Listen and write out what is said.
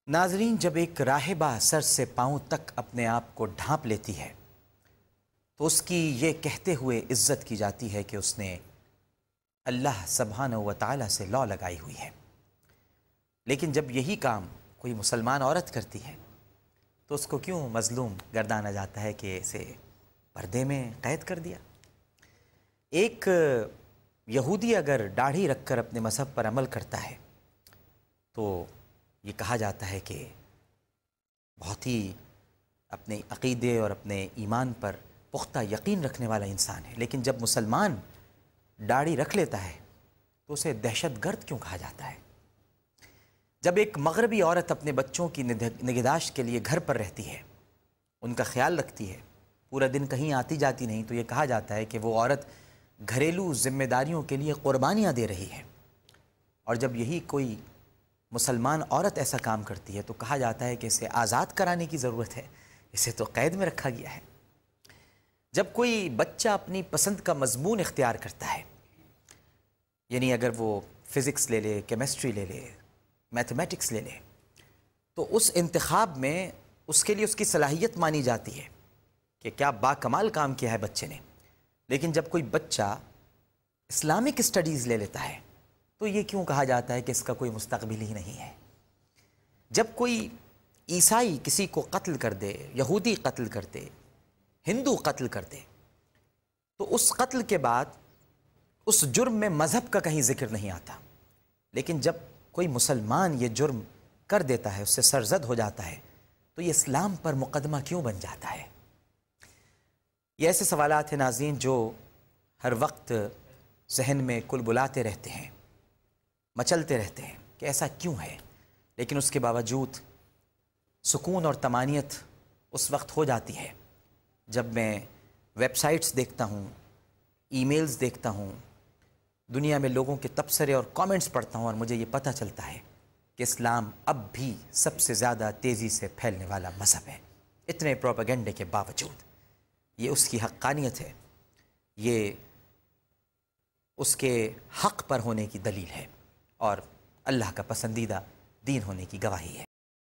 ناظرین، جب ایک راہبہ سر سے پاؤں تک اپنے آپ کو ڈھانپ لیتی ہے تو اس کی یہ کہتے ہوئے عزت کی جاتی ہے کہ اس نے اللہ سبحانہ و تعالیٰ سے لو لگائی ہوئی ہے۔ لیکن جب یہی کام کوئی مسلمان عورت کرتی ہے تو اس کو کیوں مظلوم گردانا جاتا ہے کہ اسے پردے میں قید کر دیا؟ ایک یہودی اگر داڑھی رکھ کر اپنے مذہب پر عمل کرتا ہے تو یہ کہا جاتا ہے کہ بہت ہی اپنے عقیدے اور اپنے ایمان پر پختہ یقین رکھنے والا انسان ہے، لیکن جب مسلمان داڑھی رکھ لیتا ہے تو اسے دہشت گرد کیوں کہا جاتا ہے؟ جب ایک مغربی عورت اپنے بچوں کی نگہداشت کے لیے گھر پر رہتی ہے، ان کا خیال رکھتی ہے، پورا دن کہیں آتی جاتی نہیں، تو یہ کہا جاتا ہے کہ وہ عورت گھریلو ذمہ داریوں کے لیے قربانیاں دے رہی ہے۔ اور جب یہی کوئی مسلمان عورت ایسا کام کرتی ہے تو کہا جاتا ہے کہ اسے آزاد کرانے کی ضرورت ہے، اسے تو قید میں رکھا گیا ہے۔ جب کوئی بچہ اپنی پسند کا مضمون اختیار کرتا ہے، یعنی اگر وہ فزکس لے لے، کیمسٹری لے لے، میتھمیٹکس لے لے، تو اس انتخاب میں اس کے لیے اس کی صلاحیت مانی جاتی ہے کہ کیا باکمال کام کیا ہے بچے نے۔ لیکن جب کوئی بچہ اسلامک اسٹڈیز لے لیتا ہے تو یہ کیوں کہا جاتا ہے کہ اس کا کوئی مستقبل ہی نہیں ہے؟ جب کوئی عیسائی کسی کو قتل کر دے، یہودی قتل کر دے، ہندو قتل کر دے، تو اس قتل کے بعد اس جرم میں مذہب کا کہیں ذکر نہیں آتا، لیکن جب کوئی مسلمان یہ جرم کر دیتا ہے، اس سے سرزد ہو جاتا ہے، تو یہ اسلام پر مقدمہ کیوں بن جاتا ہے؟ یہ ایسے سوالات ہیں ناظرین جو ہر وقت ذہن میں کلبلاتے رہتے ہیں، مچلتے رہتے ہیں کہ ایسا کیوں ہے، لیکن اس کے باوجود سکون اور طمانینت اس وقت ہو جاتی ہے جب میں ویب سائٹس دیکھتا ہوں، ای میلز دیکھتا ہوں، دنیا میں لوگوں کے تبصرے اور کامنٹس پڑھتا ہوں، اور مجھے یہ پتہ چلتا ہے کہ اسلام اب بھی سب سے زیادہ تیزی سے پھیلنے والا مذہب ہے، اتنے پروپیگنڈے کے باوجود۔ یہ اس کی حقانیت ہے، یہ اس کے حق پر ہونے کی دلیل ہے، اور اللہ کا پسندیدہ دین ہونے کی گواہی ہے۔